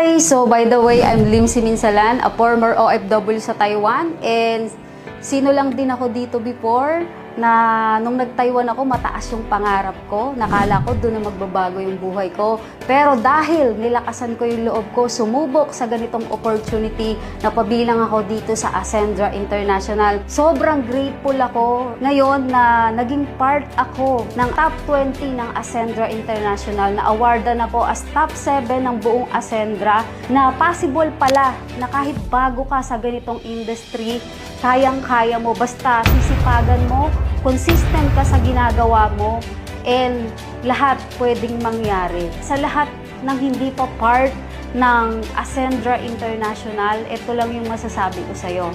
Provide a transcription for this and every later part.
Hi! So by the way, I'm Lim Siminsalan, a former OFW sa Taiwan, and sino lang din ako dito before na nung nag-Taiwan ako, mataas yung pangarap ko. Nakala ko doon na magbabago yung buhay ko. Pero dahil nilakasan ko yung loob ko, sumubok sa ganitong opportunity na pabilang ako dito sa Ascendra International. Sobrang grateful ako ngayon na naging part ako ng top 20 ng Ascendra International, na awardan ako as top 7 ng buong Ascendra, na possible pala na kahit bago ka sa ganitong industry, kayang-kaya mo basta sisipagan mo, consistent ka sa ginagawa mo, and lahat pwedeng mangyari. Sa lahat ng hindi pa part ng Ascendra International, ito lang yung masasabi ko sa'yo.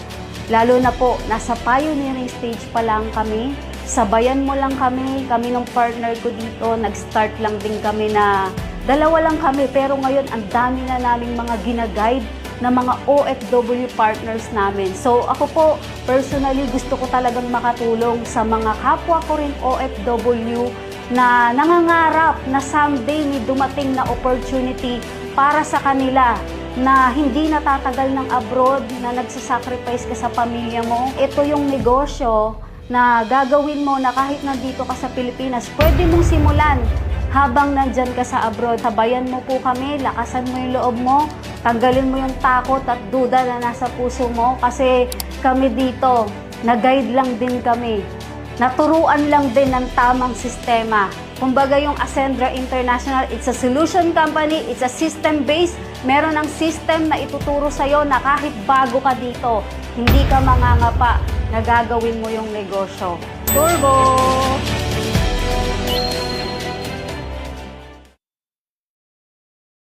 Lalo na po, nasa pioneering stage pa lang kami, sabayan mo lang kami ng partner ko dito, nag-start lang din kami na dalawa lang kami, pero ngayon ang dami na naming mga ginaguide na mga OFW partners namin. So ako po, personally, gusto ko talagang makatulong sa mga kapwa ko rin OFW na nangangarap na someday may dumating na opportunity para sa kanila, na hindi natatagal ng abroad, na nagsasacrifice ka sa pamilya mo. Ito yung negosyo na gagawin mo na kahit nandito ka sa Pilipinas, pwede mong simulan habang nandyan ka sa abroad. Sabayan mo po kami, lakasan mo yung loob mo, tanggalin mo yung takot at duda na nasa puso mo, kasi kami dito, na-guide lang din kami. Naturuan lang din ng tamang sistema. Kumbaga yung Ascendra International, it's a solution company, it's a system-based. Meron ng system na ituturo sa'yo na kahit bago ka dito, hindi ka mangangapa na gagawin mo yung negosyo. Turbo!